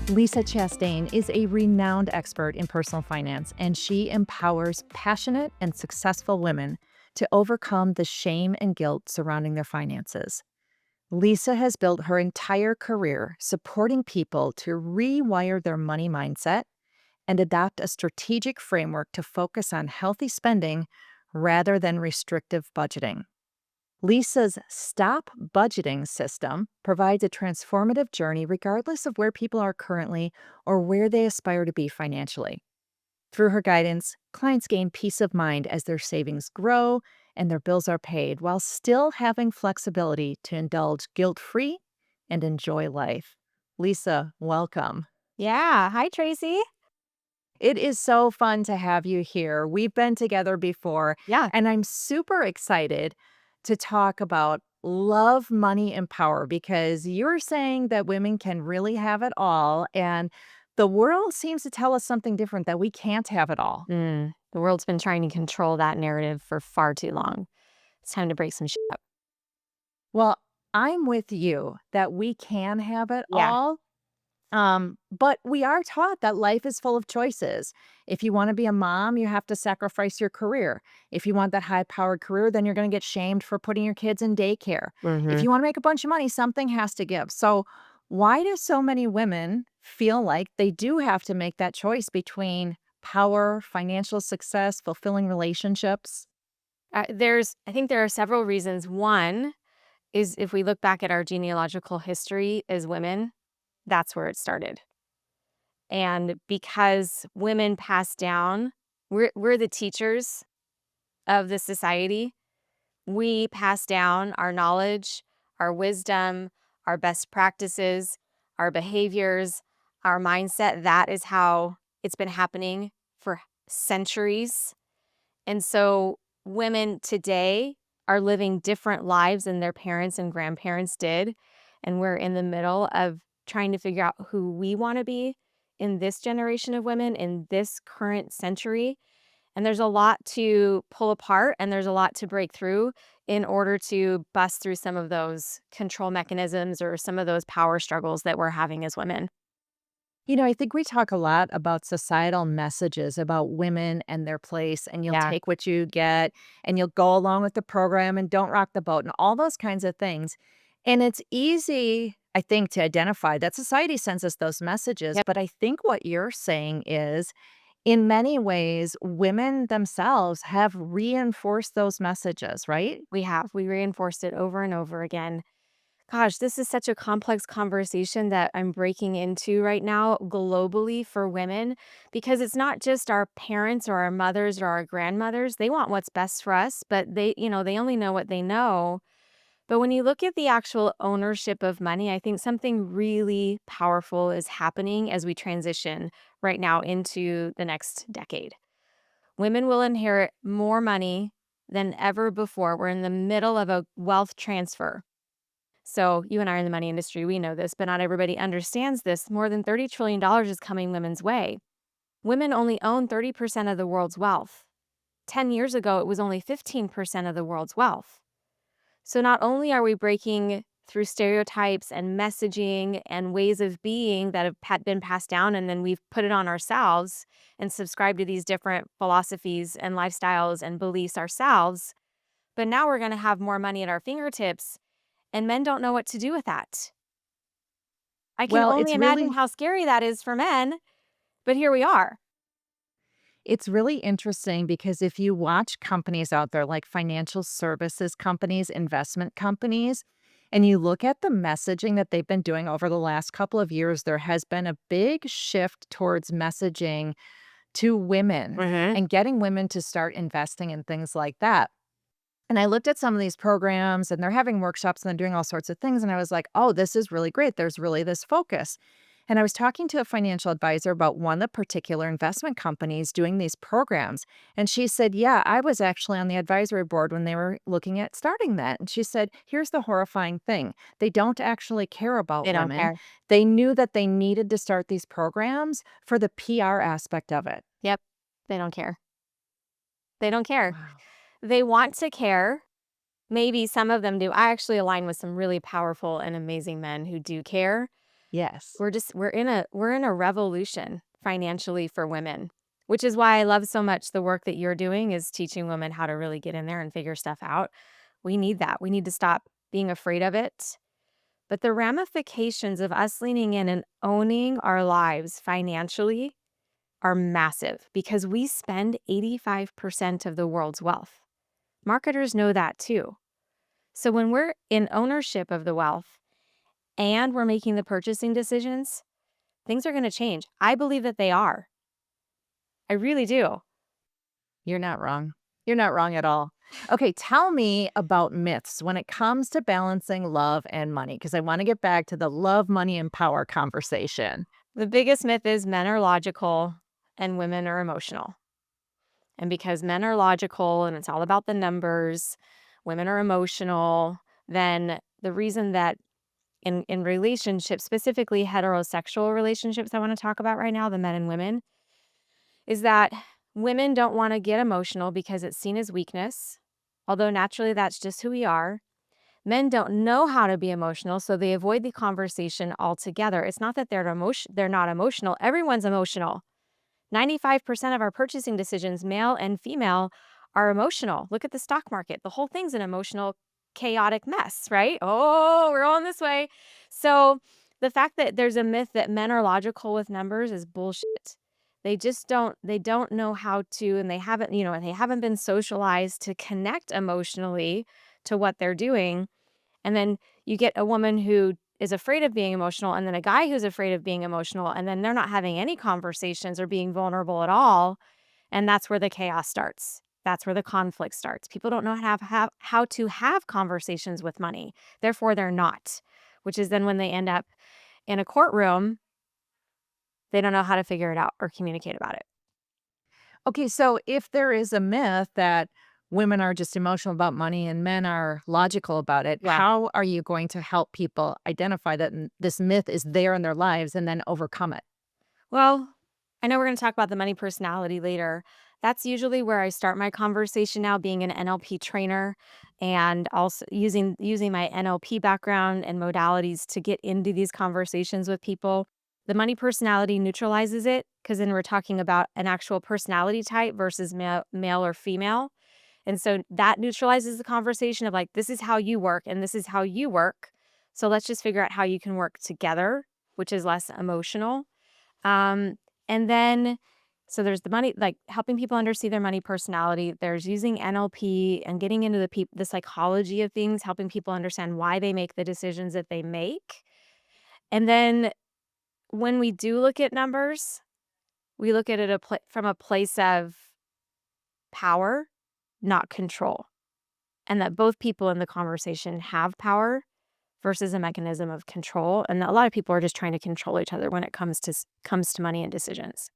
Lisa Chastain is a renowned expert in personal finance, and she empowers passionate and successful women to overcome the shame and guilt surrounding their finances. Lisa has built her entire career supporting people to rewire their money mindset and adopt a strategic framework to focus on healthy spending rather than restrictive budgeting. Lisa's Stop Budgeting system provides a transformative journey regardless of where people are currently or where they aspire to be financially. Through her guidance, clients gain peace of mind as their savings grow and their bills are paid while still having flexibility to indulge guilt free and enjoy life. Lisa, welcome. Yeah. Hi, Tracy. It is so fun to have you here. We've been together before, Yeah. and I'm super excited to talk about love, money, and power because you're saying that women can really have it all. And the world seems to tell us something different that we can't have it all. The world's been trying to control that narrative for far too long. It's time to break some shit up. Well, I'm with you that we can have it Yeah. all. But we are taught that life is full of choices. If you want to be a mom, you have to sacrifice your career. If you want that high powered career, then you're going to get shamed for putting your kids in daycare. If hmm you want to make a bunch of money, something has to give. So, why do so many women feel like they do have to make that choice between power, financial success, fulfilling relationships? I think there are several reasons. One is if we look back at our genealogical history as women, that's where it started. And because women pass down, we're the teachers of the society. We pass down our knowledge, our wisdom, our best practices, our behaviors, our mindset. That is how it's been happening for centuries. And so women today are living different lives than their parents and grandparents did. And we're in the middle of trying to figure out who we want to be in this generation of women in this current century. And there's a lot to pull apart and there's a lot to break through in order to bust through some of those control mechanisms or some of those power struggles that we're having as women. I think we talk a lot about societal messages about women and their place, and you'll Yeah. take what you get and you'll go along with the program and don't rock the boat and all those kinds of things. And it's easy, I think, to identify that society sends us those messages. Yep. But I think what you're saying is, in many ways, women themselves have reinforced those messages, right? We have. We reinforced it over and over again. Gosh, this is such a complex conversation that I'm breaking into right now globally for women because it's not just our parents or our mothers or our grandmothers. They want what's best for us, but they only know what they know. But when you look at the actual ownership of money, I think something really powerful is happening as we transition right now into the next decade. Women will inherit more money than ever before. We're in the middle of a wealth transfer. So, you and I are in the money industry, we know this, but not everybody understands this. More than $30 trillion is coming women's way. Women only own 30% of the world's wealth. 10 years ago, it was only 15% of the world's wealth. So, not only are we breaking through stereotypes and messaging and ways of being that have been passed down, and then we've put it on ourselves and subscribed to these different philosophies and lifestyles and beliefs ourselves, but now we're going to have more money at our fingertips, and men don't know what to do with that. I can Well, only imagine how scary that is for men, but here we are. it's really interesting because if you watch companies out there like financial services companies, investment companies, and you look at the messaging that they've been doing over the last couple of years, there has been a big shift towards messaging to women Mhm. and getting women to start investing in things like that. And I looked at some of these programs and they're having workshops and they're doing all sorts of things. And I was like, oh, this is really great. There's really this focus. And I was talking to a financial advisor about one of the particular investment companies doing these programs. And she said, yeah, I was actually on the advisory board when they were looking at starting that. And she said, here's the horrifying thing, they don't actually care about They don't women. care. They knew that they needed to start these programs for the PR aspect of it. Yep. They don't care. They don't care. Wow. They want to care. Maybe some of them do. I actually align with some really powerful and amazing men who do care. Yes. We're in a revolution financially for women, which is why I love so much the work that you're doing is teaching women how to really get in there and figure stuff out. We need that. We need to stop being afraid of it. But the ramifications of us leaning in and owning our lives financially are massive because we spend 85% of the world's wealth. Marketers know that too. So when we're in ownership of the wealth and we're making the purchasing decisions, things are going to change. I believe that they are. I really do. You're not wrong. You're not wrong at all. Okay, tell me about myths when it comes to balancing love and money, because I want to get back to the love, money, and power conversation. The biggest myth is men are logical and women are emotional. And because men are logical and it's all about the numbers, women are emotional, then the reason that in relationships, specifically heterosexual relationships I want to talk about right now, the men and women, is that women don't want to get emotional because it's seen as weakness. Although naturally that's just who we are. Men don't know how to be emotional, so they avoid the conversation altogether. It's not that they're not emotional. Everyone's emotional. 95% of our purchasing decisions, male and female, are emotional. Look at the stock market. The whole thing's an emotional, chaotic mess, right? Oh, we're all in this way. So the fact that there's a myth that men are logical with numbers is bullshit. They don't know how to, and they haven't been socialized to connect emotionally to what they're doing. And then you get a woman who is afraid of being emotional, and then a guy who's afraid of being emotional, and then they're not having any conversations or being vulnerable at all. And that's where the chaos starts. That's where the conflict starts. People don't know how to have conversations with money. Therefore, they're not, which is then when they end up in a courtroom, they don't know how to figure it out or communicate about it. Okay, so if there is a myth that women are just emotional about money and men are logical about it, Yeah. how are you going to help people identify that this myth is there in their lives and then overcome it? Well, I know we're going to talk about the money personality later. That's usually where I start my conversation now, being an NLP trainer and also using my NLP background and modalities to get into these conversations with people. The money personality neutralizes it because then we're talking about an actual personality type versus male or female. And so that neutralizes the conversation of like, this is how you work and this is how you work. So let's just figure out how you can work together, which is less emotional. um, and then so there's the money, like helping people understand their money personality. There's using NLP and getting into the psychology of things, helping people understand why they make the decisions that they make. And then when we do look at numbers, we look at it from a place of power, not control, and that both people in the conversation have power versus a mechanism of control. And a lot of people are just trying to control each other when it comes to money and decisions.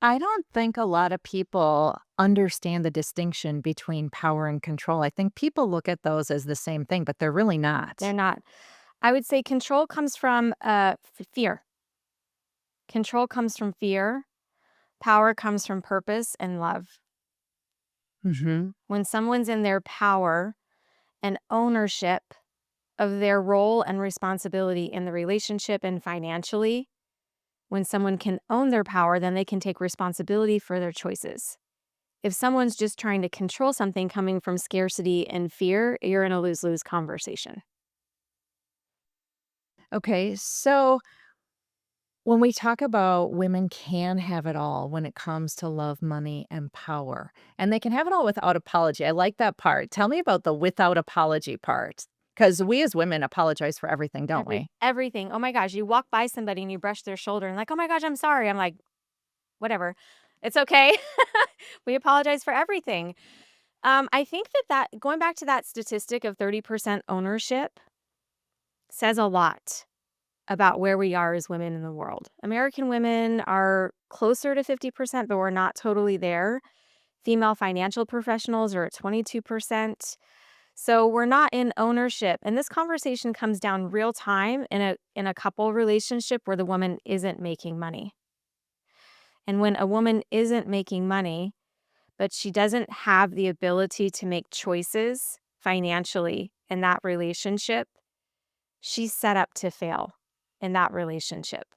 I don't think a lot of people understand the distinction between power and control. I think people look at those as the same thing, but they're really They're not. not. I would say control comes from fear. Control comes from fear. Power comes from purpose and love. Hmm. When someone's in their power and ownership of their role and responsibility in the relationship and financially, when someone can own their power, then they can take responsibility for their choices. If someone's just trying to control something coming from scarcity and fear, you're in a lose lose conversation. Okay, so when we talk about women can have it all when it comes to love, money, and power, and they can have it all without apology. I like that part. Tell me about the without apology part. Because we as women apologize for everything, don't we? Everything. Oh my gosh, you walk by somebody and you brush their shoulder and like, "Oh my gosh, I'm sorry." I'm like, "Whatever. It's okay." We apologize for everything. I think that going back to that statistic of 30% ownership says a lot about where we are as women in the world. American women are closer to 50%, but we're not totally there. Female financial professionals are at 22%. So we're not in ownership. And this conversation comes down real time in a couple relationship where the woman isn't making money. And when a woman isn't making money, but she doesn't have the ability to make choices financially in that relationship, she's set up to fail. in that relationship.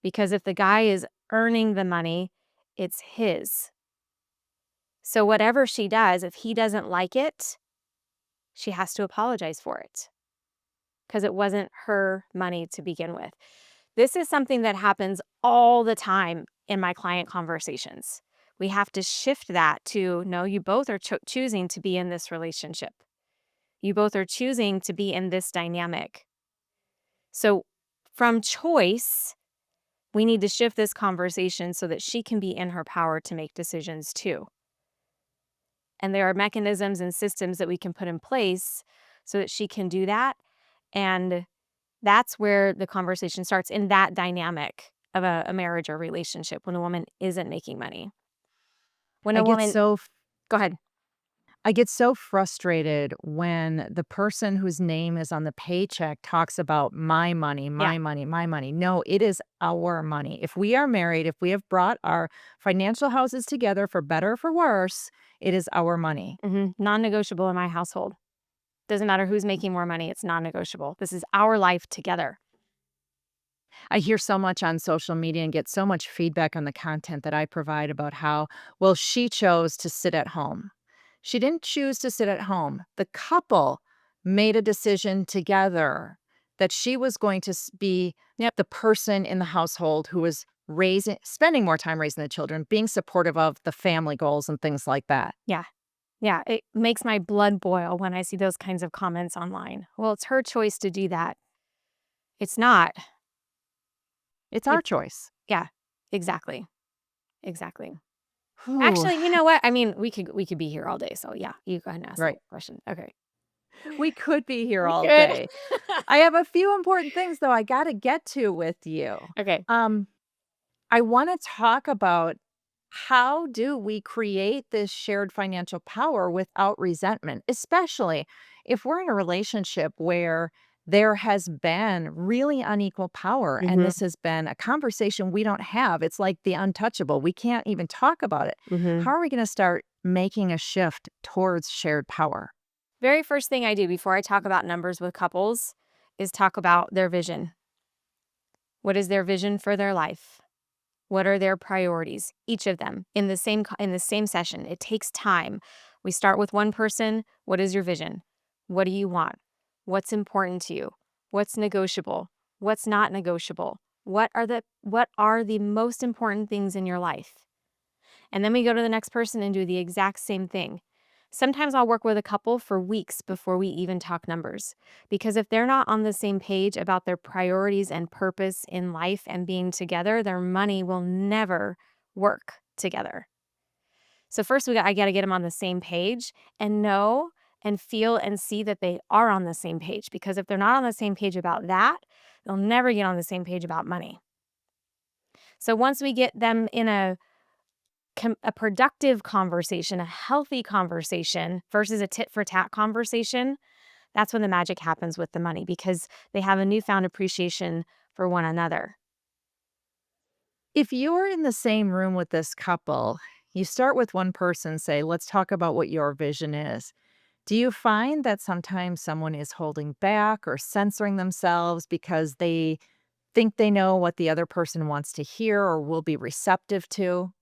Because if the guy is earning the money, it's his. So whatever she does, if he doesn't like it, she has to apologize for it because it wasn't her money to begin with. This is something that happens all the time in my client conversations. We have to shift that to no, you both are choosing to be in this relationship. You both are choosing to be in this dynamic. So, from choice, we need to shift this conversation so that she can be in her power to make decisions too. And there are mechanisms and systems that we can put in place so that she can do that. And that's where the conversation starts in that dynamic of a marriage or relationship when a woman isn't making money. When I a get woman, so go ahead. I get so frustrated when the person whose name is on the paycheck talks about my money, Yeah. my money, my money. No, it is our money. If we are married, if we have brought our financial houses together for better or for worse, it is our money. Non negotiable in my household. Doesn't matter who's making more money, it's non negotiable. This is our life together. I hear so much on social media and get so much feedback on the content that I provide about how, well, she chose to sit at home. She didn't choose to sit at home. The couple made a decision together that she was going to be Yep. the person in the household who was spending more time raising the children, being supportive of the family goals and things like that. Yeah. Yeah. It makes my blood boil when I see those kinds of comments online. Well, it's her choice to do that. It's not. It's our It's, choice. yeah, exactly. Exactly. Whew. Actually, you know what? I mean, we could be here all day. So yeah, you go ahead and ask the Right. question. Okay. We could be here We all could. day. I have a few important things, though, I gotta get to with you. Okay. Um, I wanna talk about how do we create this shared financial power without resentment, especially if we're in a relationship where there has been really unequal power and Mhm. this has been a conversation we don't have. It's like the untouchable. We can't even talk about it. How Mhm. are we gonna start making a shift towards shared power? Very first thing I do before I talk about numbers with couples is talk about their vision. What is their vision for their life? What are their priorities? Each of them in the same session. It takes time. We start with one person. What is your vision? What do you want? What's important to you? What's negotiable? What's not negotiable? What are the most important things in your life? And then we go to the next person and do the exact same thing. Sometimes I'll work with a couple for weeks before we even talk numbers. Because if they're not on the same page about their priorities and purpose in life and being together, their money will never work together. So first I got to get them on the same page and know and feel and see that they are on the same page, because if they're not on the same page about that, they'll never get on the same page about money. So once we get them in a productive conversation, a healthy conversation versus a tit for tat conversation, that's when the magic happens with the money, because they have a newfound appreciation for one another. If you're in the same room with this couple, you start with one person, say, let's talk about what your vision is. Do you find that sometimes someone is holding back or censoring themselves because they think they know what the other person wants to hear or will be receptive to?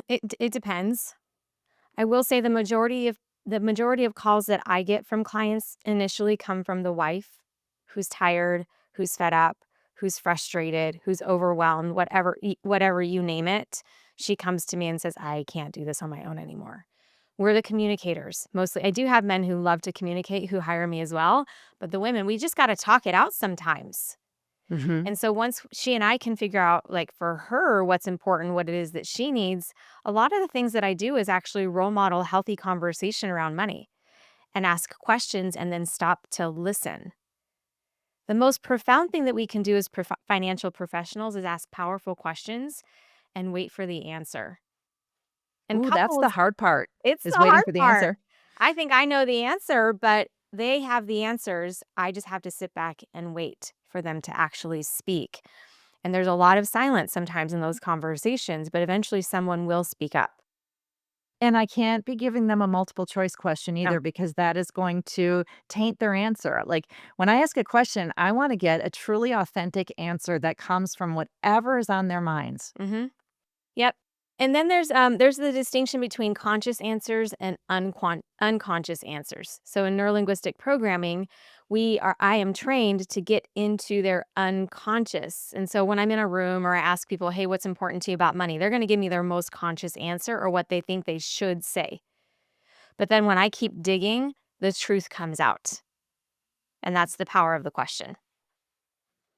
It depends. I will say the majority of calls that I get from clients initially come from the wife who's tired, who's fed up, who's frustrated, who's overwhelmed, whatever you name it. She comes to me and says, "I can't do this on my own anymore." We're the communicators. Mostly I do have men who love to communicate who hire me as well, but the women, we just got to talk it out sometimes. Hmm. And so once she and I can figure out, like, for her, what's important, what it is that she needs, a lot of the things that I do is actually role model healthy conversation around money and ask questions and then stop to listen. The most profound thing that we can do as financial professionals is ask powerful questions and wait for the answer. And Ooh, that's the couples, hard part, it's the is waiting hard for the part. answer. I think I know the answer, but they have the answers. I just have to sit back and wait for them to actually speak. And there's a lot of silence sometimes in those conversations, but eventually someone will speak up. And I can't be giving them a multiple choice question No. either because that is going to taint their answer. Like, when I ask a question, I wanna get a truly authentic answer that comes from whatever is on their minds. Mhm. Yep. And then there's the distinction between conscious answers and unconscious answers. So in neurolinguistic programming, I am trained to get into their unconscious. And so when I'm in a room or I ask people, "Hey, what's important to you about money?" They're going to give me their most conscious answer or what they think they should say. But then when I keep digging, the truth comes out. And that's the power of the question.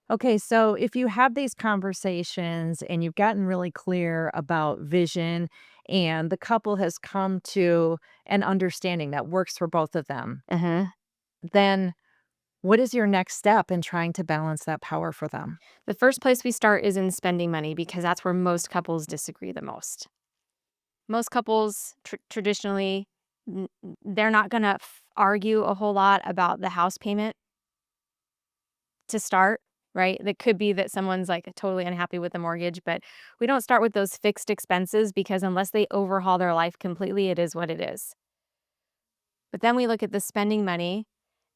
Okay, so if you have these conversations and you've gotten really clear about vision and the couple has come to an understanding that works for both of them, Uh-huh. then what is your next step in trying to balance that power for them? The first place we start is in spending money because that's where most couples disagree the most. Most couples traditionally, they're not going to argue a whole lot about the house payment to start, right? That could be that someone's like totally unhappy with the mortgage, but we don't start with those fixed expenses because unless they overhaul their life completely, it is what it is. But then we look at the spending money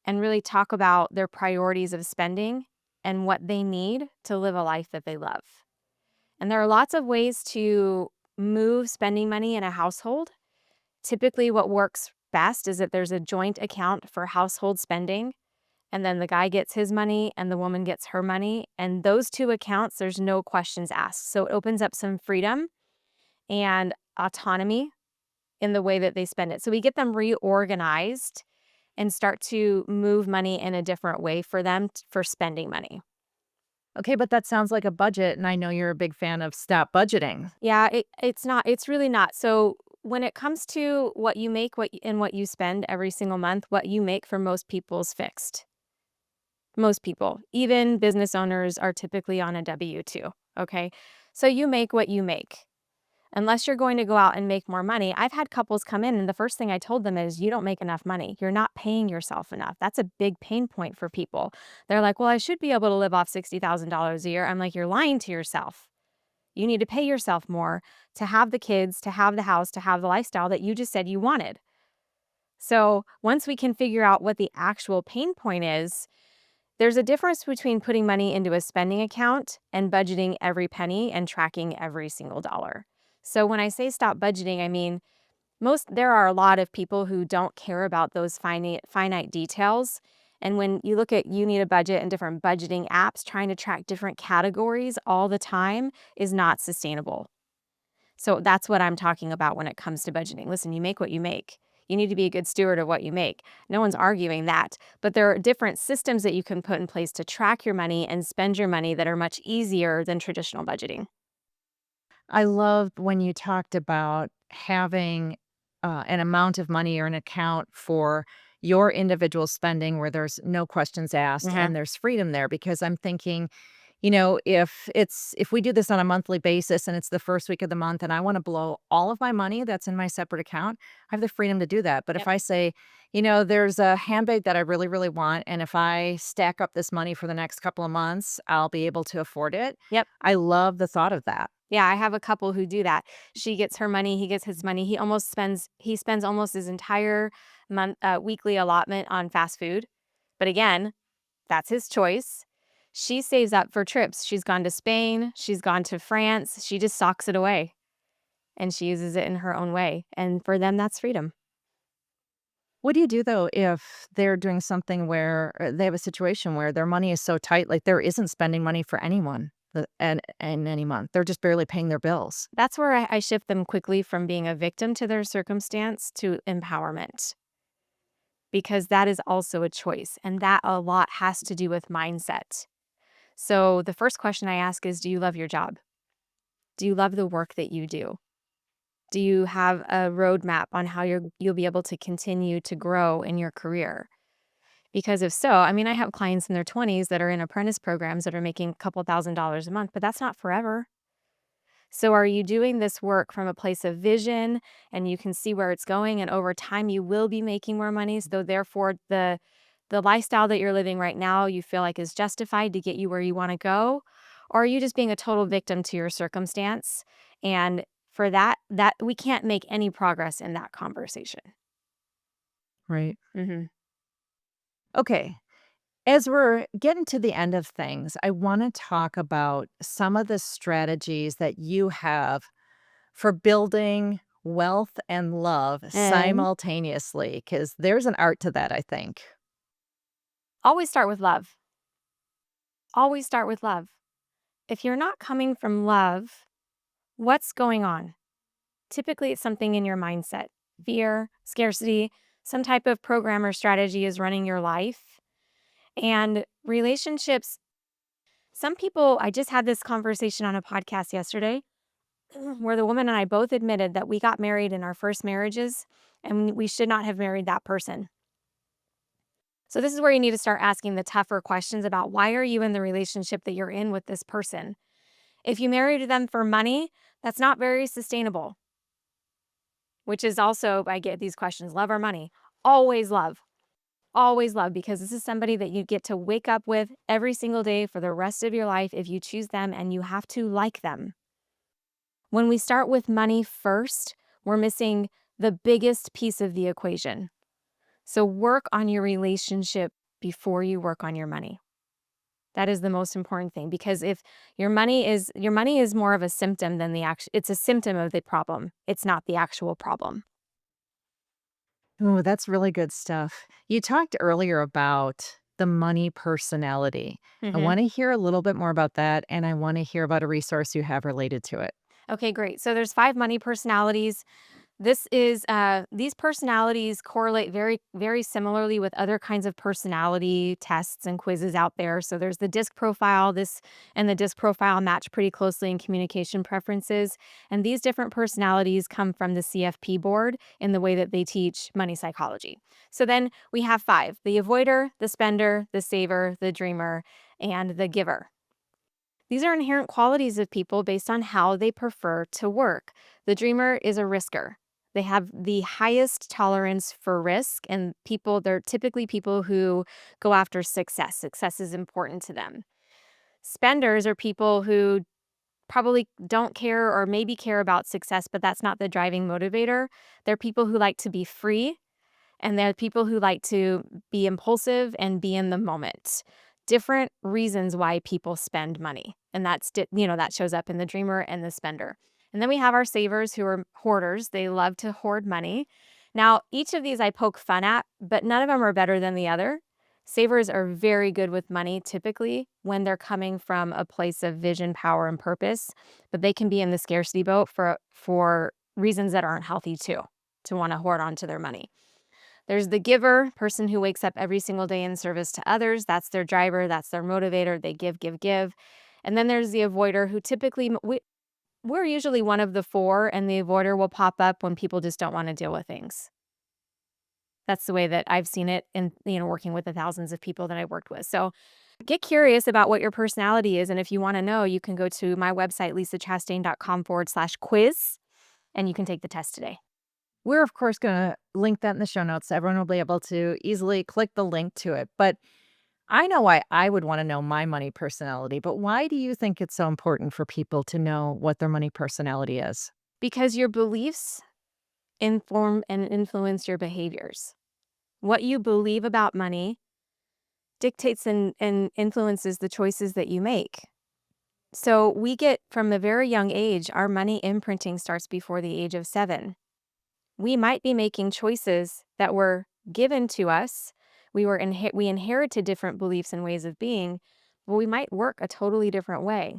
and really talk about their priorities of spending and what they need to live a life that they love. And there are lots of ways to move spending money in a household. Typically, what works best is that there's a joint account for household spending, and then the guy gets his money and the woman gets her money. And those two accounts, there's no questions asked. So it opens up some freedom and autonomy in the way that they spend it. So we get them reorganized and start to move money in a different way for them for spending money. Okay, but that sounds like a budget, and I know you're a big fan of stop budgeting. Yeah, it's not. It's really not. So when it comes to what you make, and what you spend every single month, what you make for most people is fixed. Most people, even business owners, are typically on a W-2. Okay, so you make what you make. Unless you're going to go out and make more money. I've had couples come in, and the first thing I told them is, you don't make enough money. You're not paying yourself enough. That's a big pain point for people. They're like, well, I should be able to live off $60,000 a year. I'm like, you're lying to yourself. You need to pay yourself more to have the kids, to have the house, to have the lifestyle that you just said you wanted. So once we can figure out what the actual pain point is, there's a difference between putting money into a spending account and budgeting every penny and tracking every single dollar. So when I say stop budgeting, I mean there are a lot of people who don't care about those finite details. And when you look at You Need a Budget and different budgeting apps, trying to track different categories all the time is not sustainable. So that's what I'm talking about when it comes to budgeting. Listen, you make what you make. You need to be a good steward of what you make. No one's arguing that. But there are different systems that you can put in place to track your money and spend your money that are much easier than traditional budgeting. I loved when you talked about having, an amount of money or an account for your individual spending where there's no questions asked Uh-huh. and there's freedom there because I'm thinking, if we do this on a monthly basis and it's the first week of the month and I wanna blow all of my money that's in my separate account, I have the freedom to do that. But if Yep. I say, there's a handbag that I really, really want, and if I stack up this money for the next couple of months, I'll be able to afford it. Yep. I love the thought of that. Yeah, I have a couple who do that. She gets her money, he gets his money. He spends almost his entire weekly allotment on fast food. But again, that's his choice. She saves up for trips. She's gone to Spain, she's gone to France. She just socks it away and she uses it in her own way. And for them, that's freedom. What do you do though if they're doing something where they have a situation where their money is so tight, like there isn't spending money for anyone and any month? They're just barely paying their bills. That's where I shift them quickly from being a victim to their circumstance to empowerment, because that is also a choice. And that a lot has to do with mindset. So the first question I ask is, do you love your job? Do you love the work that you do? Do you have a roadmap on how you'll be able to continue to grow in your career? Because if so, I mean, I have clients in their 20s that are in apprentice programs that are making a couple $1,000s a month, but that's not forever. So are you doing this work from a place of vision and you can see where it's going, and over time you will be making more money, so therefore the lifestyle that you're living right now you feel like is justified to get you where you want to go? Or are you just being a total victim to your circumstance and for that we can't make any progress in that conversation. Right. Mhm. Okay. As we're getting to the end of things, I want to talk about some of the strategies that you have for building wealth and love And simultaneously, because there's an art to that, I think. always start with love. Always start with love. If you're not coming from love, what's going on? Typically, it's something in your mindset, fear, scarcity, some type of program or strategy is running your life. And relationships, some people, I just had this conversation on a podcast yesterday where the woman and I both admitted that we got married in our first marriages and we should not have married that person. So, this is where you need to start asking the tougher questions about why are you in the relationship that you're in with this person? If you married them for money, that's not very sustainable, which is also, I get these questions, love or money? Always love. Always love, because this is somebody that you get to wake up with every single day for the rest of your life if you choose them, and you have to like them. When we start with money first, we're missing the biggest piece of the equation. So work on your relationship before you work on your money. That is the most important thing, because if your money is more of a symptom than the actual, it's a symptom of the problem. It's not the actual problem. Oh, that's really good stuff. You talked earlier about the money personality. I Mhm. want to hear a little bit more about that, and I want to hear about a resource you have related to it. Okay, great. So there's 5 money personalities. These personalities correlate very, very similarly with other kinds of personality tests and quizzes out there. So there's the disc profile. This and the disc profile match pretty closely in communication preferences. And these different personalities come from the CFP board in the way that they teach money psychology. So then we have 5: the avoider, the spender, the saver, the dreamer, and the giver. These are inherent qualities of people based on how they prefer to work. The dreamer is a risker. They have the highest tolerance for risk, and they're typically people who go after success. Success is important to them. Spenders are people who probably don't care or maybe care about success, but that's not the driving motivator. They're people who like to be free, and there are people who like to be impulsive and be in the moment. Different reasons why people spend money. And that shows up in the dreamer and the spender. And then we have our savers, who are hoarders. They love to hoard money. Now, each of these I poke fun at, but none of them are better than the other. Savers are very good with money typically when they're coming from a place of vision, power, and purpose, but they can be in the scarcity boat for reasons that aren't healthy too, to want to hoard onto their money. There's the giver, person who wakes up every single day in service to others. That's their driver, that's their motivator. They give, give, give. And then there's the avoider, who typically, we're usually one of the 4, and the avoider will pop up when people just don't want to deal with things. That's the way that I've seen it in, working with the thousands of people that I worked with. So get curious about what your personality is. And if you want to know, you can go to my website, lisachastain.com/quiz, and you can take the test today. We're, of course, going to link that in the show notes so everyone will be able to easily click the link to it. But I know why I would want to know my money personality, but why do you think it's so important for people to know what their money personality is? Because your beliefs inform and influence your behaviors. What you believe about money dictates and influences the choices that you make. So we get, from a very young age, our money imprinting starts before the age of 7. We might be making choices that were given to us. We inherited different beliefs and ways of being, but we might work a totally different way.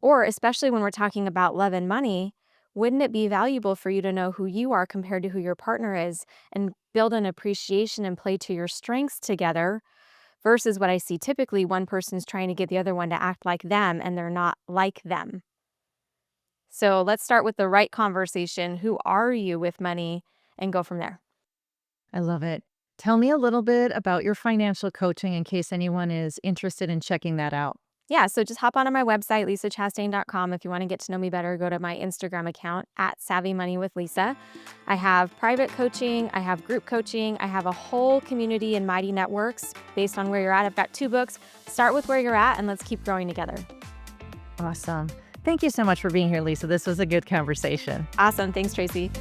Or, especially when we're talking about love and money, wouldn't it be valuable for you to know who you are compared to who your partner is, and build an appreciation and play to your strengths together, versus what I see typically, one person's trying to get the other one to act like them and they're not like them. So let's start with the right conversation. Who are you with money? And go from there. I love it. Tell me a little bit about your financial coaching in case anyone is interested in checking that out. Yeah, so just hop onto my website, lisachastain.com. If you want to get to know me better, go to my Instagram account at Savvy Money with Lisa. I have private coaching, I have group coaching, I have a whole community in Mighty Networks based on where you're at. I've got 2 books. Start with where you're at and let's keep growing together. Awesome. Thank you so much for being here, Lisa. This was a good conversation. Awesome. Thanks, Tracy.